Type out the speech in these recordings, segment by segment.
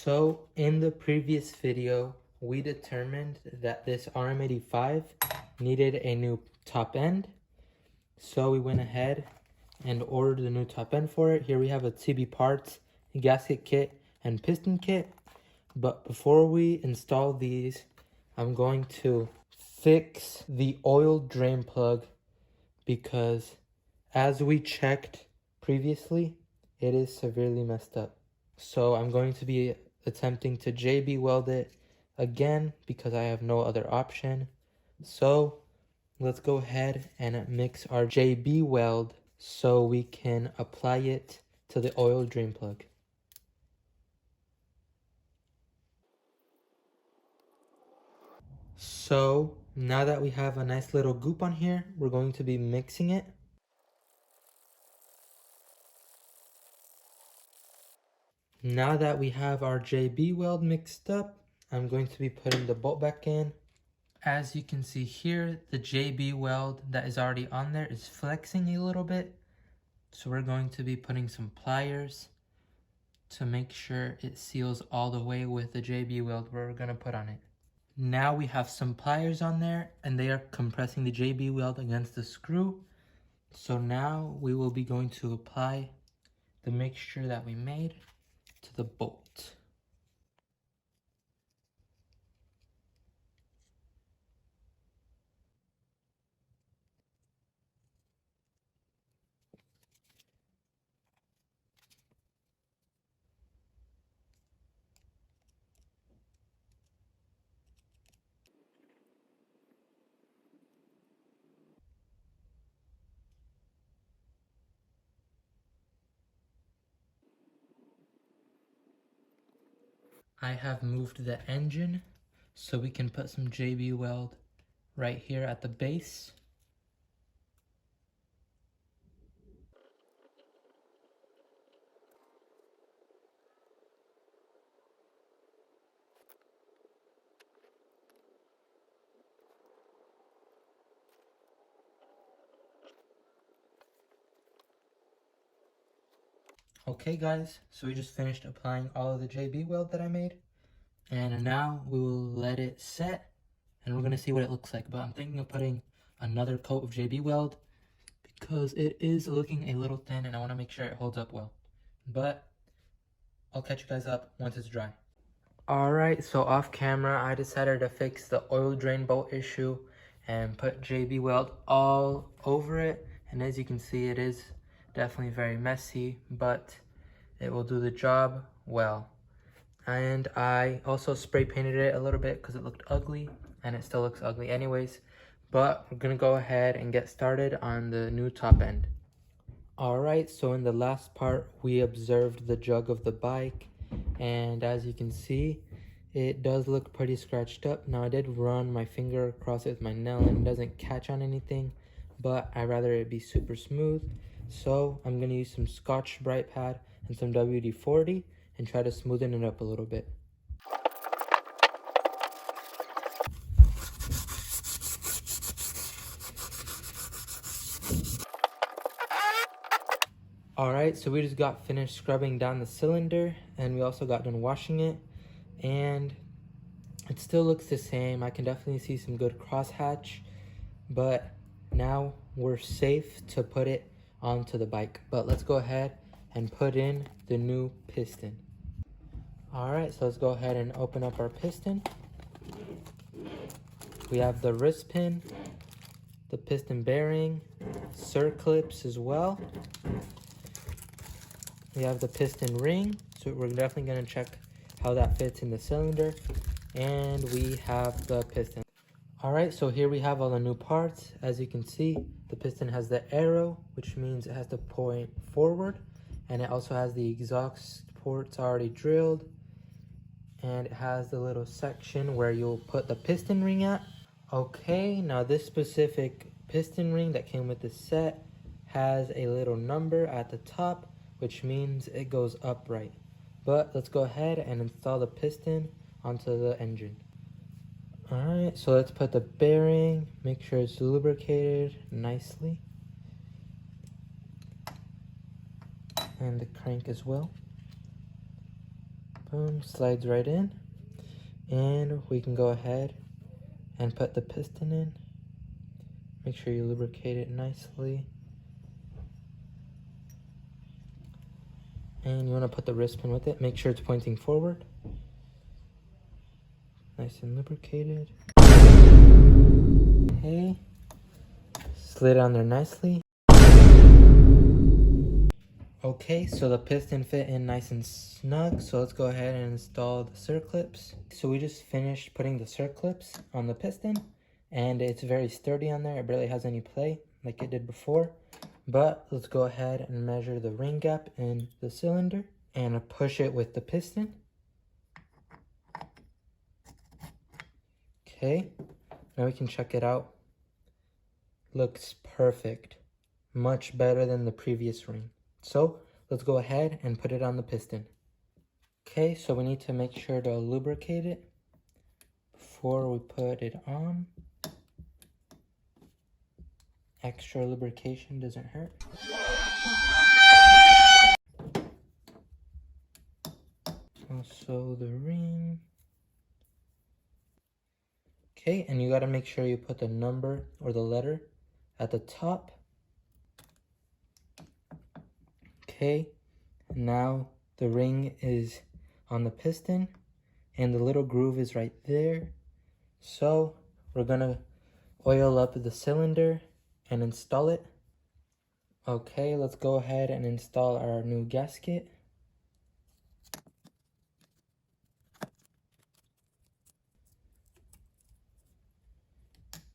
So in the previous video, we determined that this RM85 needed a new top end. So we went ahead and ordered the new top end for it. Here we have a TB parts, gasket kit, and piston kit. But before we install these, I'm going to fix the oil drain plug because as we checked previously, it is severely messed up. So I'm going to be attempting to JB weld it again because I have no other option. So let's go ahead and mix our JB weld so we can apply it to the oil drain plug. So now that we have a nice little goop on here, we're going to be mixing it. Now that we have our JB weld mixed up, I'm going to be putting the bolt back in. As you can see here, the JB weld that is already on there is flexing a little bit. So we're going to be putting some pliers to make sure it seals all the way with the JB weld we're going to put on it. Now we have some pliers on there and they are compressing the JB weld against the screw. So now we will be going to apply the mixture that we made to the bolt. I have moved the engine so we can put some JB weld right here at the base. Okay guys, so we just finished applying all of the JB weld that I made. And now we will let it set and we're going to see what it looks like. But I'm thinking of putting another coat of JB weld because it is looking a little thin and I want to make sure it holds up well. But I'll catch you guys up once it's dry. Alright, so off camera I decided to fix the oil drain bolt issue and put JB weld all over it. And as you can see, it is definitely very messy, but it will do the job well. And I also spray painted it a little bit because it looked ugly, and it still looks ugly anyways. But we're gonna go ahead and get started on the new top end. Alright, so in the last part we observed the jug of the bike, and as you can see, it does look pretty scratched up. Now I did run my finger across it with my nail and it doesn't catch on anything, but I'd rather it be super smooth. So I'm gonna use some Scotch-Brite pad and some WD-40 and try to smoothen it up a little bit. Alright, so we just got finished scrubbing down the cylinder and we also got done washing it, and it still looks the same. I can definitely see some good crosshatch, but now we're safe to put it onto the bike. But let's go ahead and put in the new piston. Alright, so let's go ahead and open up our piston. We have the wrist pin, the piston bearing, circlips as well. We have the piston ring, so we're definitely going to check how that fits in the cylinder. And we have the piston. Alright, so here we have all the new parts. As you can see, the piston has the arrow, which means it has to point forward. And it also has the exhaust ports already drilled. And it has the little section where you'll put the piston ring at. Okay, now this specific piston ring that came with the set has a little number at the top, which means it goes upright. But let's go ahead and install the piston onto the engine. Alright, so let's put the bearing, make sure it's lubricated nicely. And the crank as well. Boom, slides right in. And we can go ahead and put the piston in. Make sure you lubricate it nicely. And you want to put the wrist pin with it. Make sure it's pointing forward. Nice and lubricated. Okay. Slid on there nicely. Okay, so the piston fit in nice and snug. So let's go ahead and install the circlips. So we just finished putting the circlips on the piston. And it's very sturdy on there. It barely has any play like it did before. But let's go ahead and measure the ring gap in the cylinder and push it with the piston. Okay, now we can check it out. Looks perfect. Much better than the previous ring. So let's go ahead and put it on the piston. Okay, so we need to make sure to lubricate it before we put it on. Extra lubrication doesn't hurt. Also the ring. Okay, and you gotta make sure you put the number or the letter at the top. Okay, now the ring is on the piston and the little groove is right there. So we're gonna oil up the cylinder and install it. Okay, let's go ahead and install our new gasket.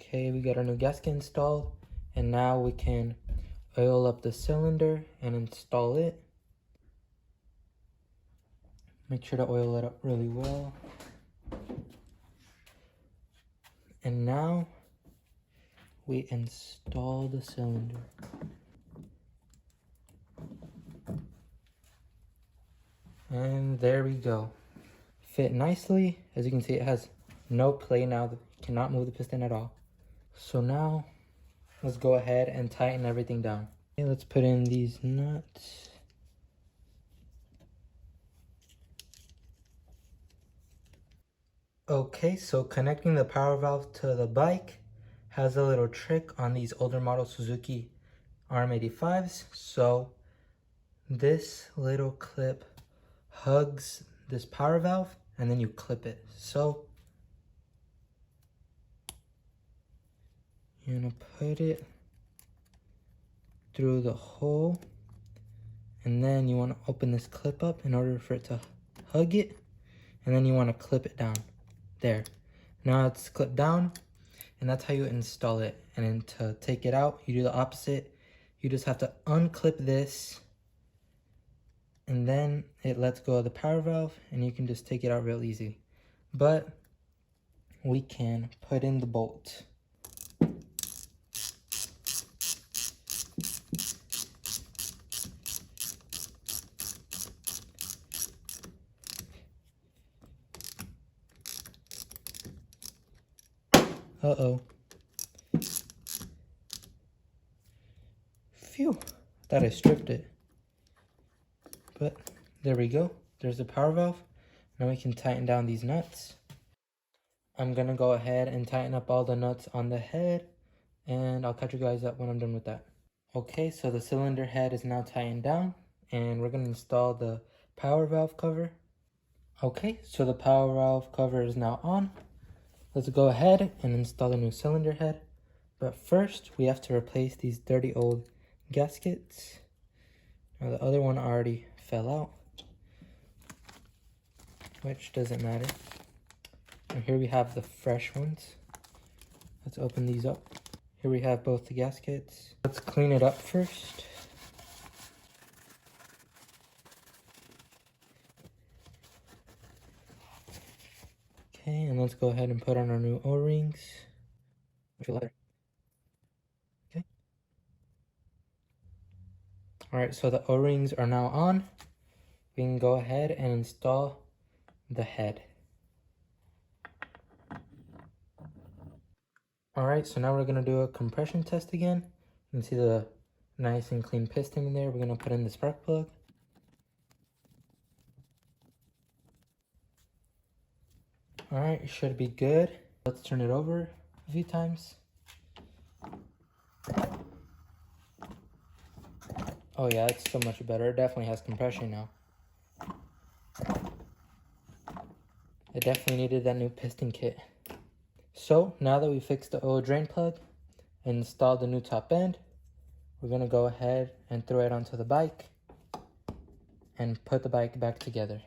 Okay, we got our new gasket installed, and now we can oil up the cylinder and install it. Make sure to oil it up really well. And now we install the cylinder. And there we go. Fit nicely. As you can see, it has no play now. You cannot move the piston at all. So now let's go ahead and tighten everything down. Okay, let's put in these nuts. Okay, so connecting the power valve to the bike has a little trick on these older model Suzuki RM85s. So this little clip hugs this power valve and then you clip it. So you're gonna put it through the hole, and then you want to open this clip up in order for it to hug it, and then you want to clip it down. There. Now it's clipped down, and that's how you install it. And then to take it out, you do the opposite. You just have to unclip this, and then it lets go of the power valve, and you can just take it out real easy. But we can put in the bolt. Uh-oh. Phew, thought I stripped it. But there we go. There's the power valve. Now we can tighten down these nuts. I'm gonna go ahead and tighten up all the nuts on the head, and I'll catch you guys up when I'm done with that. Okay, so the cylinder head is now tightened down, and we're gonna install the power valve cover. Okay, so the power valve cover is now on. Let's go ahead and install the new cylinder head. But first, we have to replace these dirty old gaskets. Now the other one already fell out, which doesn't matter. And here we have the fresh ones. Let's open these up. Here we have both the gaskets. Let's clean it up first. Okay, and let's go ahead and put on our new O-rings. Okay. Alright, so the O-rings are now on. We can go ahead and install the head. Alright, so now we're going to do a compression test again. You can see the nice and clean piston in there. We're going to put in the spark plug. Alright, it should be good. Let's turn it over a few times. Oh yeah, it's so much better. It definitely has compression now. It definitely needed that new piston kit. So now that we fixed the oil drain plug and installed the new top end, we're gonna go ahead and throw it onto the bike and put the bike back together.